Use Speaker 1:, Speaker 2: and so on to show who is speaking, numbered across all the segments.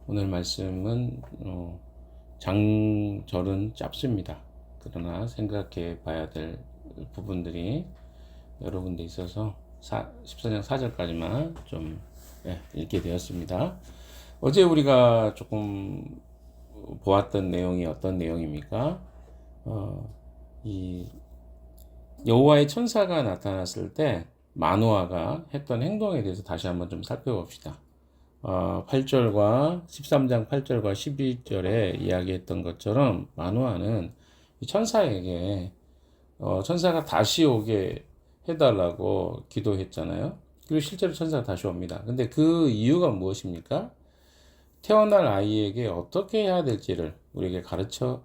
Speaker 1: 오늘 말씀은 장절은 짧습니다. 그러나 생각해 봐야 될 부분들이 여러 군데 있어서 14장 4절까지만 좀 읽게 되었습니다. 어제 우리가 조금 보았던 내용이 어떤 내용입니까? 이 여호와의 천사가 나타났을 때 마노아가 했던 행동에 대해서 다시 한번 좀 살펴봅시다. 8절과 13장 8절과 12절에 이야기했던 것처럼 마노아는 천사에게 천사가 다시 오게 해달라고 기도했잖아요. 그리고 실제로 천사가 다시 옵니다. 근데 그 이유가 무엇입니까? 태어날 아이에게 어떻게 해야 될지를 우리에게 가르쳐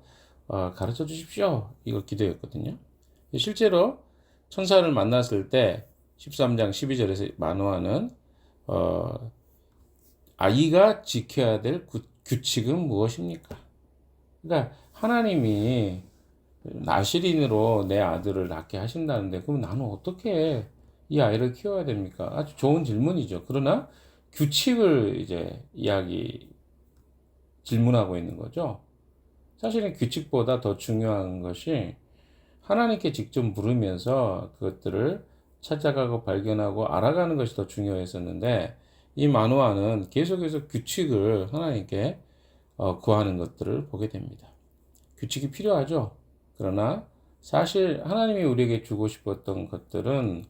Speaker 1: 주십시오. 이거 기도했거든요. 실제로 천사를 만났을 때 13장 12절에서 마노아는 아이가 지켜야 될 규칙은 무엇입니까? 그러니까 하나님이 나실인으로 내 아들을 낳게 하신다는데 그럼 나는 어떻게 이 아이를 키워야 됩니까? 아주 좋은 질문이죠. 그러나 규칙을 이제 질문하고 있는 거죠. 사실은 규칙보다 더 중요한 것이 하나님께 직접 물으면서 그것들을 찾아가고 발견하고 알아가는 것이 더 중요했었는데 이 마노아는 계속해서 규칙을 하나님께 구하는 것들을 보게 됩니다. 규칙이 필요하죠. 그러나 사실 하나님이 우리에게 주고 싶었던 것들은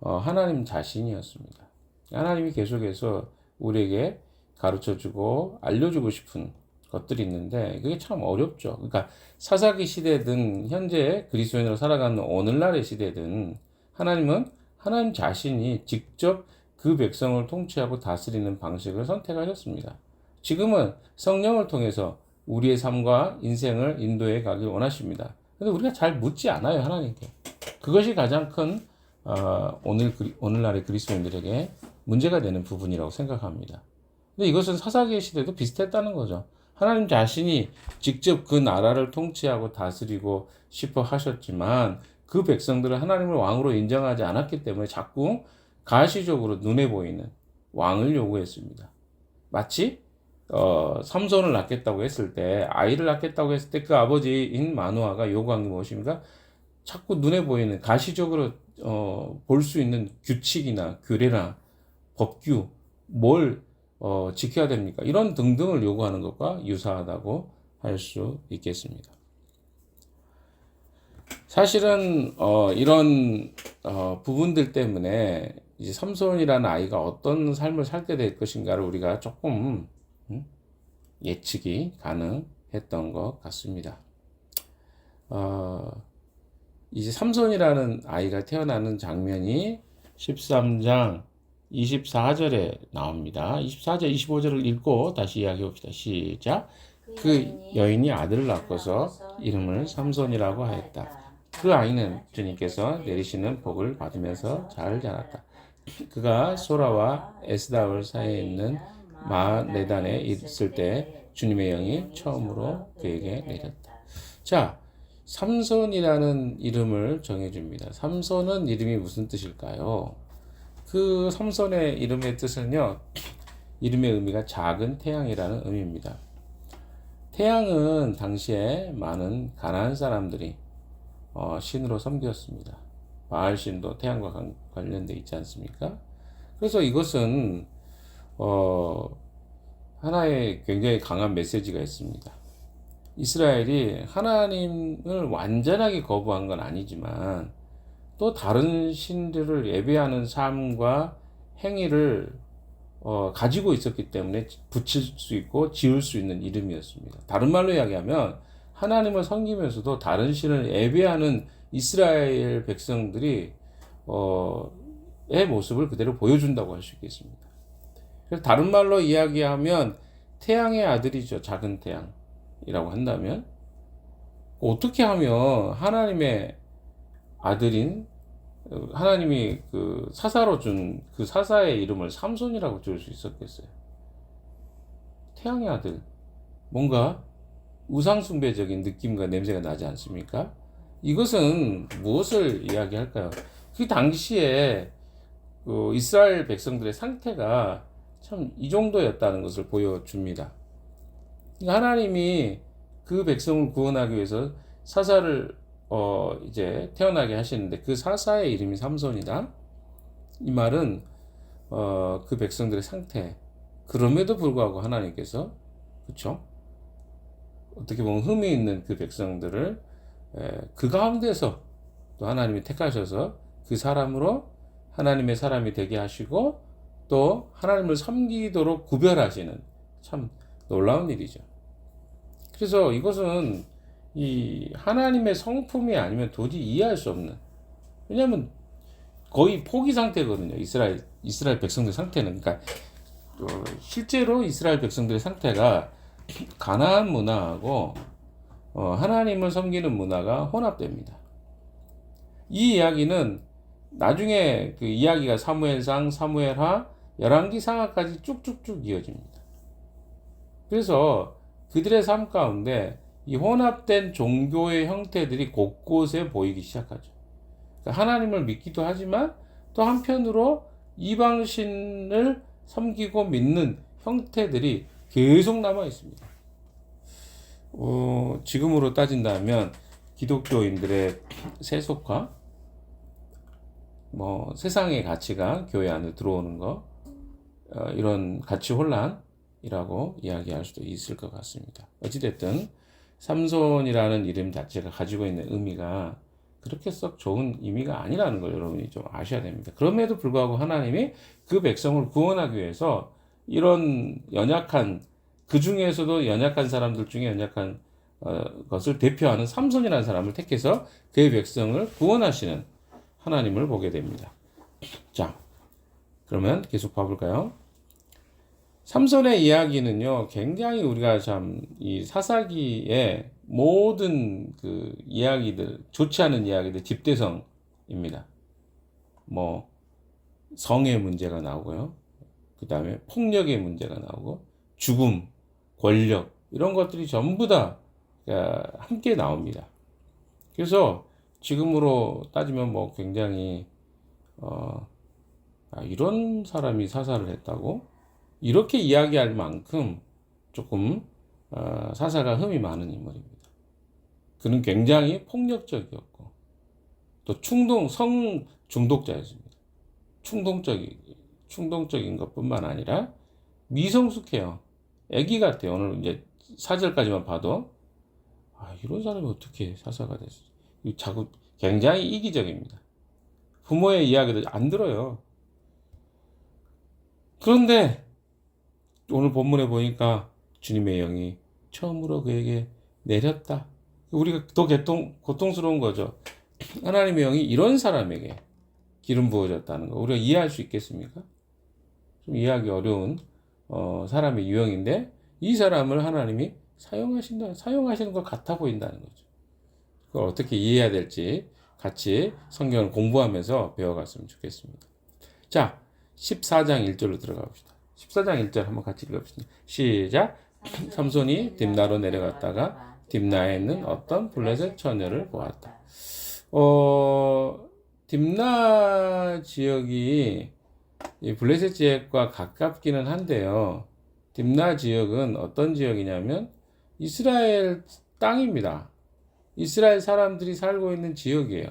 Speaker 1: 하나님 자신이었습니다. 하나님이 계속해서 우리에게 가르쳐주고 알려주고 싶은 것들이 있는데 그게 참 어렵죠. 그러니까 사사기 시대든 현재 그리스도인으로 살아가는 오늘날의 시대든 하나님은 하나님 자신이 직접 그 백성을 통치하고 다스리는 방식을 선택하셨습니다. 지금은 성령을 통해서 우리의 삶과 인생을 인도해 가길 원하십니다. 근데 우리가 잘 묻지 않아요, 하나님께. 그것이 가장 큰 오늘날의 그리스도인들에게 문제가 되는 부분이라고 생각합니다. 근데 이것은 사사기의 시대도 비슷했다는 거죠. 하나님 자신이 직접 그 나라를 통치하고 다스리고 싶어 하셨지만 그 백성들은 하나님을 왕으로 인정하지 않았기 때문에 자꾸 가시적으로 눈에 보이는 왕을 요구했습니다. 마치 삼손을 낳겠다고 했을 때, 아이를 낳겠다고 했을 때 그 아버지인 마노아가 요구한 게 무엇입니까? 자꾸 눈에 보이는 가시적으로 볼 수 있는 규칙이나 규례나 법규, 뭘 지켜야 됩니까? 이런 등등을 요구하는 것과 유사하다고 할 수 있겠습니다. 사실은 이런 부분들 때문에 이제 삼손이라는 아이가 어떤 삶을 살게 될 것인가를 우리가 조금 예측이 가능했던 것 같습니다. 이제 삼손이라는 아이가 태어나는 장면이 13장 24절에 나옵니다. 24절, 25절을 읽고 다시 이야기해봅시다. 시작. 그 여인이 아들을 낳고서 이름을 삼손이라고 하였다. 그 아이는 주님께서 내리시는 복을 받으면서 잘 자랐다. 그가 소라와 에스다올 사이에 있는 마네단에 있을 때 주님의 영이 처음으로 그에게 내렸다. 자, 삼손이라는 이름을 정해줍니다. 삼손은 이름이 무슨 뜻일까요? 그 삼손의 이름의 뜻은요, 이름의 의미가 작은 태양이라는 의미입니다. 태양은 당시에 많은 가나안 사람들이 신으로 섬겼습니다. 바알신도 태양과 관련돼 있지 않습니까? 그래서 이것은 하나의 굉장히 강한 메시지가 있습니다. 이스라엘이 하나님을 완전하게 거부한 건 아니지만 또 다른 신들을 예배하는 삶과 행위를 가지고 있었기 때문에 붙일 수 있고 지을 수 있는 이름이었습니다. 다른 말로 이야기하면 하나님을 섬기면서도 다른 신을 예배하는 이스라엘 백성들이 의 모습을 그대로 보여준다고 할 수 있겠습니다. 그래서 다른 말로 이야기하면 태양의 아들이죠. 작은 태양이라고 한다면 어떻게 하면 하나님의 아들인 하나님이 그 사사로 준 그 사사의 이름을 삼손이라고 지을 수 있었겠어요. 태양의 아들, 뭔가 우상숭배적인 느낌과 냄새가 나지 않습니까? 이것은 무엇을 이야기할까요? 그 당시에 이스라엘 백성들의 상태가 참 이 정도였다는 것을 보여줍니다. 하나님이 그 백성을 구원하기 위해서 사사를 이제 태어나게 하시는데 그 사사의 이름이 삼손이다. 이 말은 그 백성들의 상태. 그럼에도 불구하고 하나님께서 그쵸? 어떻게 보면 흠이 있는 그 백성들을 그 가운데서 또 하나님이 택하셔서 그 사람으로 하나님의 사람이 되게 하시고 또 하나님을 섬기도록 구별하시는 참 놀라운 일이죠. 그래서 이것은 이 하나님의 성품이 아니면 도저히 이해할 수 없는, 왜냐하면 거의 포기 상태거든요. 이스라엘 백성들 상태는. 그러니까 실제로 이스라엘 백성들의 상태가 가나안 문화하고 하나님을 섬기는 문화가 혼합됩니다. 이 이야기는 나중에 그 이야기가 사무엘상, 사무엘하, 열왕기상하까지 쭉쭉쭉 이어집니다. 그래서 그들의 삶 가운데 이 혼합된 종교의 형태들이 곳곳에 보이기 시작하죠. 그러니까 하나님을 믿기도 하지만 또 한편으로 이방신을 섬기고 믿는 형태들이 계속 남아 있습니다. 지금으로 따진다면 기독교인들의 세속화, 세상의 가치가 교회 안에 들어오는 거, 이런 가치 혼란이라고 이야기할 수도 있을 것 같습니다. 어찌됐든 삼손이라는 이름 자체가 가지고 있는 의미가 그렇게 썩 좋은 의미가 아니라는 걸 여러분이 좀 아셔야 됩니다. 그럼에도 불구하고 하나님이 그 백성을 구원하기 위해서 이런 연약한, 그 중에서도 연약한 사람들 중에 연약한 것을 대표하는 삼손이라는 사람을 택해서 그의 백성을 구원하시는 하나님을 보게 됩니다. 자, 그러면 계속 봐볼까요? 삼손의 이야기는요, 굉장히 우리가 참 이 사사기의 모든 그 이야기들, 좋지 않은 이야기들 집대성입니다. 성의 문제가 나오고요. 그 다음에 폭력의 문제가 나오고, 죽음, 권력, 이런 것들이 전부 다 함께 나옵니다. 그래서 지금으로 따지면 굉장히, 이런 사람이 사사를 했다고? 이렇게 이야기할 만큼 조금 사사가 흠이 많은 인물입니다. 그는 굉장히 폭력적이었고 또 성 중독자였습니다. 충동적인 것뿐만 아니라 미성숙해요. 애기 같아요. 오늘 이제 4절까지만 봐도 이런 사람이 어떻게 사사가 됐어? 굉장히 이기적입니다. 부모의 이야기도 안 들어요. 그런데 오늘 본문에 보니까 주님의 영이 처음으로 그에게 내렸다. 우리가 더 고통스러운 거죠. 하나님의 영이 이런 사람에게 기름 부어졌다는 거. 우리가 이해할 수 있겠습니까? 좀 이해하기 어려운 사람의 유형인데 이 사람을 하나님이 사용하시는 것 같아 보인다는 거죠. 그걸 어떻게 이해해야 될지 같이 성경을 공부하면서 배워갔으면 좋겠습니다. 자, 14장 1절로 들어가 봅시다. 14장 1절 한번 같이 읽어봅시다. 시작. 삼손이 딥나로 내려갔다가 딥나에 있는 어떤 블레셋 처녀를 보았다. 딥나 지역이 이 블레셋 지역과 가깝기는 한데요. 딥나 지역은 어떤 지역이냐면 이스라엘 땅입니다. 이스라엘 사람들이 살고 있는 지역이에요.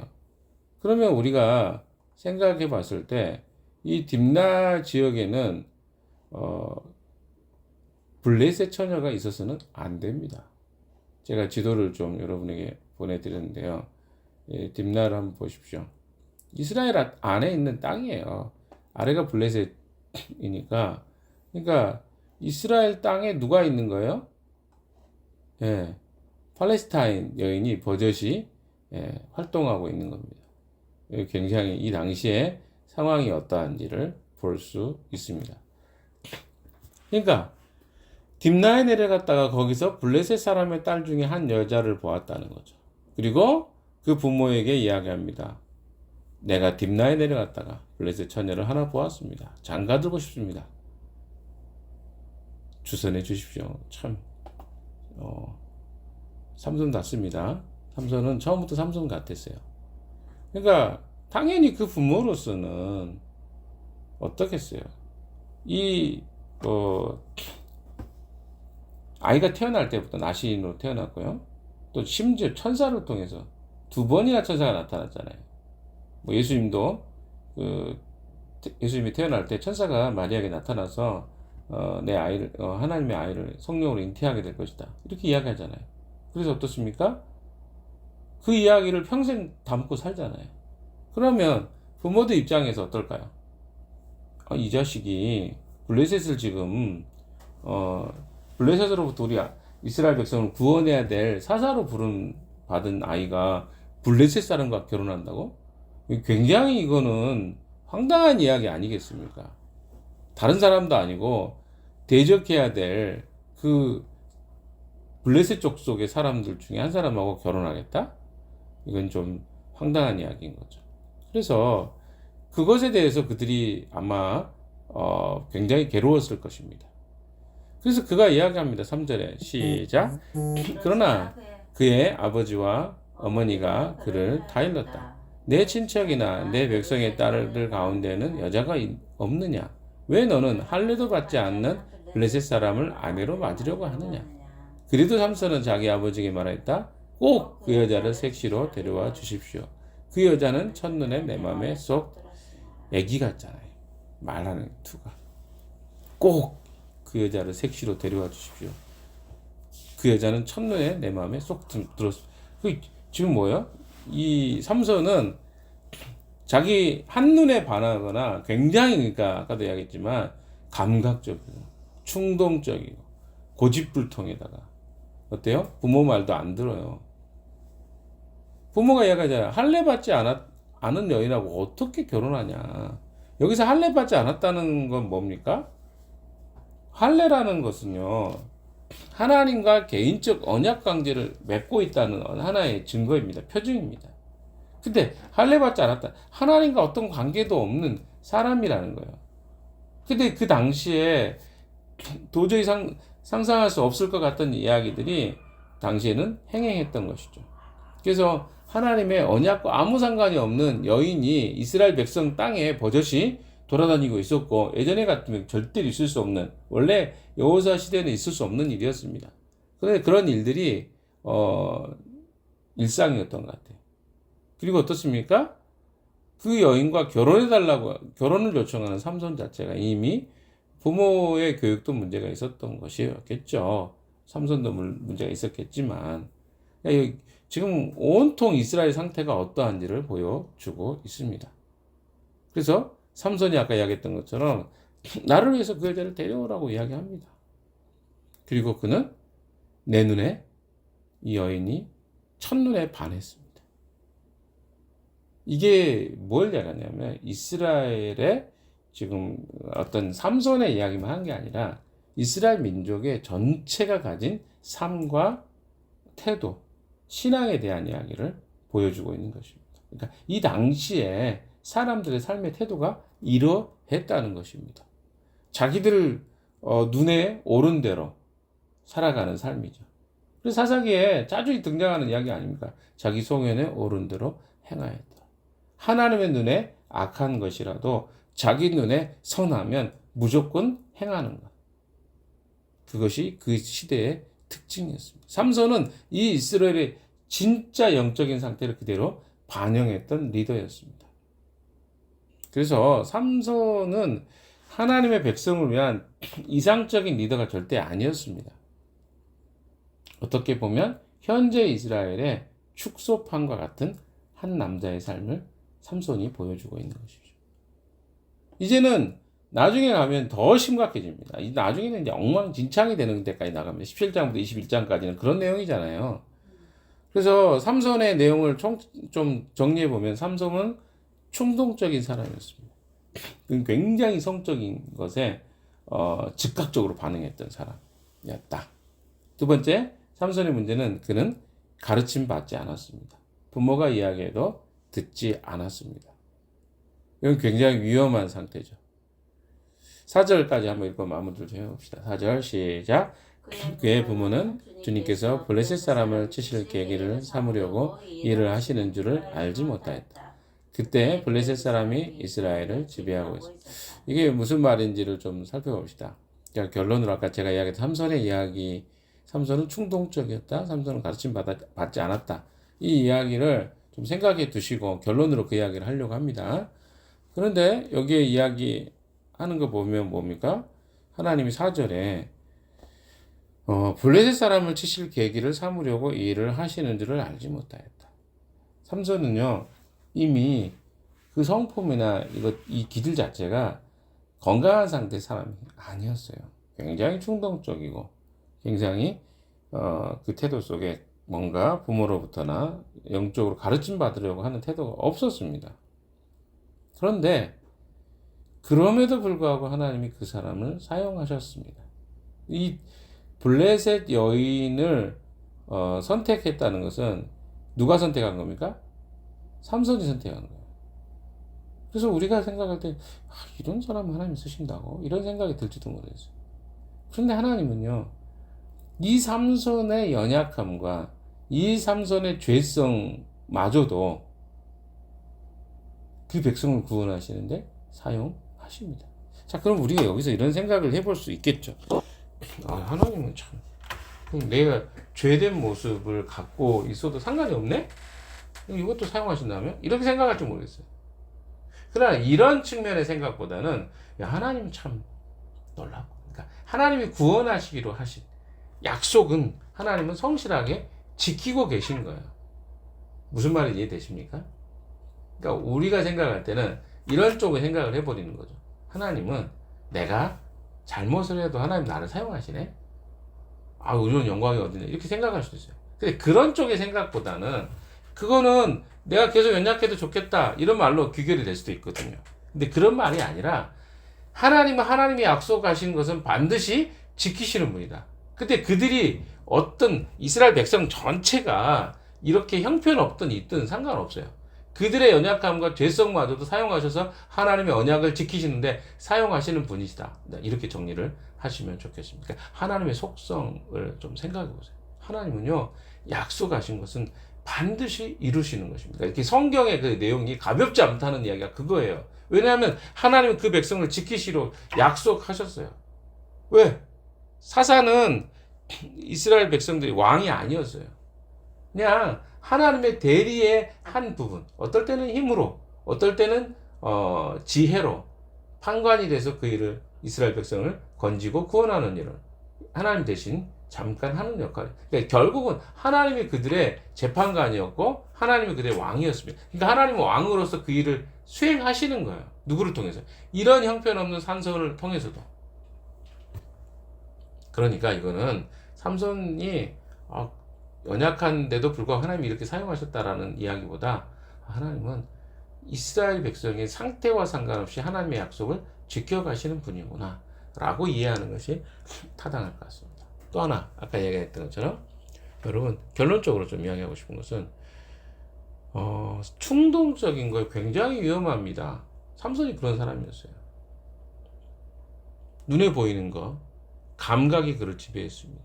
Speaker 1: 그러면 우리가 생각해 봤을 때 이 딥나 지역에는 블레셋 처녀가 있어서는 안 됩니다. 제가 지도를 좀 여러분에게 보내드렸는데요. 딥나를 한번 보십시오. 이스라엘 안에 있는 땅이에요. 아래가 블레셋이니까. 그러니까 이스라엘 땅에 누가 있는 거예요? 팔레스타인 여인이 버젓이 활동하고 있는 겁니다. 굉장히 이 당시에 상황이 어떠한지를 볼 수 있습니다. 그러니까 딥나에 내려갔다가 거기서 블레셋 사람의 딸 중에 한 여자를 보았다는 거죠. 그리고 그 부모에게 이야기합니다. 내가 딥나에 내려갔다가 블레셋 처녀를 하나 보았습니다. 장가들고 싶습니다. 주선해 주십시오. 참 삼손 같습니다. 삼손은 처음부터 삼손 같았어요. 그러니까 당연히 그 부모로서는 어떻겠어요? 아이가 태어날 때부터 나시인으로 태어났고요. 또 심지어 천사를 통해서 2번이나 천사가 나타났잖아요. 뭐 예수님도 예수님이 태어날 때 천사가 마리아에게 나타나서 내 아이를 하나님의 아이를 성령으로 잉태하게 될 것이다. 이렇게 이야기하잖아요. 그래서 어떻습니까? 그 이야기를 평생 담고 살잖아요. 그러면 부모들 입장에서 어떨까요? 이 자식이 블레셋을 지금 블레셋으로부터 우리 이스라엘 백성을 구원해야 될 사사로 받은 아이가 블레셋 사람과 결혼한다고? 굉장히 이거는 황당한 이야기 아니겠습니까? 다른 사람도 아니고 대적해야 될 그 블레셋 족속의 사람들 중에 한 사람하고 결혼하겠다? 이건 좀 황당한 이야기인 거죠. 그래서 그것에 대해서 그들이 아마 굉장히 괴로웠을 것입니다. 그래서 그가 이야기합니다. 3절에 시작. 그러나 그의 아버지와 어머니가 그를 타일렀다. 내 친척이나 내 백성의 딸들 가운데는 여자가 없느냐? 왜 너는 할례도 받지 않는 블레셋 사람을 아내로 맞으려고 하느냐? 그래도 삼손은 자기 아버지에게 말했다. 꼭 그 여자를 색시로 데려와 주십시오. 그 여자는 첫눈에 내 마음에 쏙 애기 같잖아요. 말하는 투가. 꼭 그 여자를 색시로 데려와 주십시오. 그 여자는 첫눈에 내 마음에 쏙 들었어. 지금 뭐야? 이 삼손은 자기 한눈에 반하거나 굉장히, 그러니까 아까도 이야기했지만 감각적이고 충동적이고 고집불통에다가 어때요? 부모 말도 안 들어요. 부모가 이야기하잖아요. 할례 받지 않은 여인하고 어떻게 결혼하냐. 여기서 할례 받지 않았다는 건 뭡니까? 할례라는 것은요, 하나님과 개인적 언약 관계를 맺고 있다는 하나의 증거입니다. 표징입니다. 근데 할례 받지 않았다. 하나님과 어떤 관계도 없는 사람이라는 거예요. 근데 그 당시에 도저히 상상할 수 없을 것 같던 이야기들이 당시에는 행행했던 것이죠. 그래서 하나님의 언약과 아무 상관이 없는 여인이 이스라엘 백성 땅에 버젓이 돌아다니고 있었고, 예전에 같으면 절대로 있을 수 없는, 원래 여호수아 시대에는 있을 수 없는 일이었습니다. 그런데 그런 일들이 일상이었던 것 같아요. 그리고 어떻습니까? 그 여인과 결혼을 요청하는 삼손 자체가 이미 부모의 교육도 문제가 있었던 것이었겠죠. 삼손도 문제가 있었겠지만, 지금 온통 이스라엘 상태가 어떠한지를 보여주고 있습니다. 그래서 삼손이 아까 이야기했던 것처럼 나를 위해서 그 여자를 데려오라고 이야기합니다. 그리고 그는 내 눈에 이 여인이 첫눈에 반했습니다. 이게 뭘 이야기하냐면 이스라엘의 지금 어떤 삼손의 이야기만 한 게 아니라 이스라엘 민족의 전체가 가진 삶과 태도, 신앙에 대한 이야기를 보여주고 있는 것입니다. 그러니까 이 당시에 사람들의 삶의 태도가 이러했다는 것입니다. 자기들 눈에 오른 대로 살아가는 삶이죠. 그래서 사사기에 자주 등장하는 이야기 아닙니까? 자기 소견에 오른 대로 행하였다. 하나님의 눈에 악한 것이라도 자기 눈에 선하면 무조건 행하는 것. 그것이 그 시대의 특징이었습니다. 삼손은 이 이스라엘의 진짜 영적인 상태를 그대로 반영했던 리더였습니다. 그래서 삼손은 하나님의 백성을 위한 이상적인 리더가 절대 아니었습니다. 어떻게 보면 현재 이스라엘의 축소판과 같은 한 남자의 삶을 삼손이 보여주고 있는 것이죠. 이제는 나중에 가면 더 심각해집니다. 나중에는 이제 엉망진창이 되는 데까지 나갑니다. 17장부터 21장까지는 그런 내용이잖아요. 그래서 삼손의 내용을 좀 정리해보면 삼손은 충동적인 사람이었습니다. 굉장히 성적인 것에 즉각적으로 반응했던 사람이었다. 두 번째, 삼손의 문제는 그는 가르침 받지 않았습니다. 부모가 이야기해도 듣지 않았습니다. 이건 굉장히 위험한 상태죠. 4절까지 한번 읽고 마무리를 좀 해봅시다. 4절 시작. 그의 부모는 주님께서 블레셋 사람을 치실 계기를 삼으려고 일을 하시는 줄을 알지 못하였다. 그때 블레셋 사람이 이스라엘을 지배하고 있습니다. 이게 무슨 말인지를 좀 살펴봅시다. 그러니까 결론으로 아까 제가 이야기했던 삼손의 이야기 삼손은 충동적이었다. 삼손은 가르침 받지 않았다. 이 이야기를 좀 생각해 두시고 결론으로 그 이야기를 하려고 합니다. 그런데 여기에 이야기하는 거 보면 뭡니까? 하나님이 4절에 블레셋 사람을 치실 계기를 삼으려고 이 일을 하시는 줄을 알지 못하였다. 삼손은요, 이미 그 성품이나 이 기질 자체가 건강한 상태의 사람이 아니었어요. 굉장히 충동적이고, 굉장히, 그 태도 속에 뭔가 부모로부터나 영적으로 가르침 받으려고 하는 태도가 없었습니다. 그런데, 그럼에도 불구하고 하나님이 그 사람을 사용하셨습니다. 이 블레셋 여인을 선택했다는 것은 누가 선택한 겁니까? 삼손이 선택한 거예요. 그래서 우리가 생각할 때 이런 사람 하나님이 쓰신다고? 이런 생각이 들지도 모르겠어요. 그런데 하나님은요, 이 삼손의 연약함과 이 삼손의 죄성마저도 그 백성을 구원하시는데 사용하십니다. 자, 그럼 우리가 여기서 이런 생각을 해볼 수 있겠죠. 하나님은 참, 내가 죄된 모습을 갖고 있어도 상관이 없네? 이것도 사용하신다면? 이렇게 생각할지 모르겠어요. 그러나 이런 측면의 생각보다는 하나님은 참 놀랍고, 그러니까 하나님이 구원하시기로 하신 약속은 하나님은 성실하게 지키고 계신 거예요. 무슨 말인지 이해되십니까? 그러니까 우리가 생각할 때는 이런 쪽을 생각을 해버리는 거죠. 하나님은 내가 잘못을 해도 하나님 나를 사용하시네? 이런 영광이 어디네? 이렇게 생각할 수도 있어요. 근데 그런 쪽의 생각보다는 그거는 내가 계속 연약해도 좋겠다 이런 말로 귀결이 될 수도 있거든요. 근데 그런 말이 아니라 하나님은 하나님이 약속하신 것은 반드시 지키시는 분이다. 근데 그들이 어떤 이스라엘 백성 전체가 이렇게 형편없든 있든 상관없어요. 그들의 연약함과 죄성마저도 사용하셔서 하나님의 언약을 지키시는데 사용하시는 분이시다. 이렇게 정리를 하시면 좋겠습니다. 그러니까 하나님의 속성을 좀 생각해 보세요. 하나님은요, 약속하신 것은 반드시 이루시는 것입니다. 이렇게 성경의 그 내용이 가볍지 않다는 이야기가 그거예요. 왜냐하면 하나님은 그 백성을 지키시로 약속하셨어요. 왜? 사사는 이스라엘 백성들이 왕이 아니었어요. 그냥 하나님의 대리의 한 부분, 어떨 때는 힘으로, 어떨 때는 지혜로 판관이 돼서 그 일을, 이스라엘 백성을 건지고 구원하는 일을 하나님 대신 잠깐 하는 역할. 그러니까 결국은 하나님이 그들의 재판관이었고 하나님이 그들의 왕이었습니다. 그러니까 하나님은 왕으로서 그 일을 수행하시는 거예요. 누구를 통해서? 이런 형편없는 삼손을 통해서도. 그러니까 이거는 삼손이 연약한데도 불구하고 하나님이 이렇게 사용하셨다라는 이야기보다 하나님은 이스라엘 백성의 상태와 상관없이 하나님의 약속을 지켜가시는 분이구나 라고 이해하는 것이 타당할 것 같습니다. 또 하나 아까 얘기했던 것처럼 여러분 결론적으로 좀 이야기하고 싶은 것은 충동적인 거 굉장히 위험합니다. 삼손이 그런 사람이었어요. 눈에 보이는 거 감각이 그를 지배했습니다.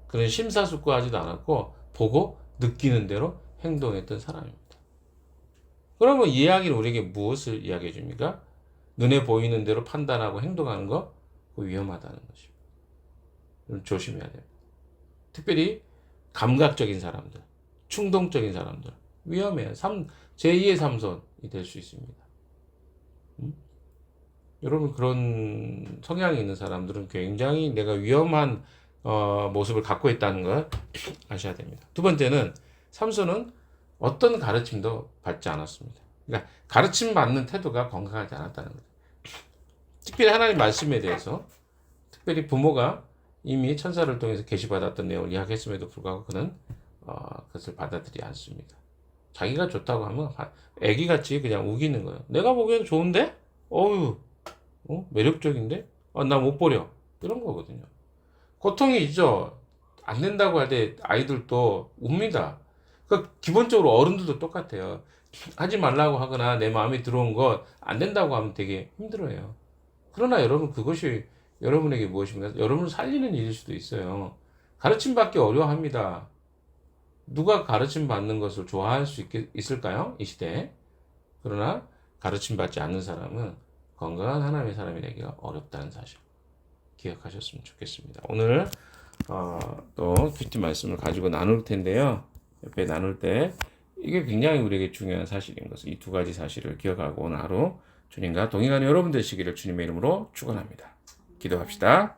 Speaker 1: 그는 심사숙고하지도 않았고 보고 느끼는 대로 행동했던 사람입니다. 그러면 이 이야기는 우리에게 무엇을 이야기해 줍니까? 눈에 보이는 대로 판단하고 행동하는 거 위험하다는 것입니다. 조심해야 됩니다. 특별히 감각적인 사람들, 충동적인 사람들 위험해요. 제2의 삼손이 될 수 있습니다. 여러분 그런 성향이 있는 사람들은 굉장히 내가 위험한 모습을 갖고 있다는 걸 아셔야 됩니다. 두 번째는 삼손은 어떤 가르침도 받지 않았습니다. 그러니까 가르침 받는 태도가 건강하지 않았다는 거죠. 특별히 하나님 말씀에 대해서 특별히 부모가 이미 천사를 통해서 계시받았던 내용을 이야기했음에도 불구하고 그는 그것을 받아들이지 않습니다. 자기가 좋다고 하면 애기같이 그냥 우기는 거예요. 내가 보기에는 좋은데? 매력적인데? 나 못 버려. 이런 거거든요. 고통이 있죠. 안 된다고 할 때 아이들도 웁니다. 그러니까 기본적으로 어른들도 똑같아요. 하지 말라고 하거나 내 마음에 들어온 것 안 된다고 하면 되게 힘들어요. 그러나 여러분 그것이 여러분에게 무엇입니까? 여러분을 살리는 일일 수도 있어요. 가르침 받기 어려워합니다. 누가 가르침 받는 것을 좋아할 수 있을까요? 이 시대에. 그러나 가르침 받지 않는 사람은 건강한 하나님의 사람이 되기가 어렵다는 사실 기억하셨으면 좋겠습니다. 오늘 또 큐티 말씀을 가지고 나눌 텐데요. 옆에 나눌 때 이게 굉장히 우리에게 중요한 사실인 것을 이 두 가지 사실을 기억하고 오늘 하루 주님과 동행하는 여러분 되시기를 주님의 이름으로 축원합니다. 기도합시다.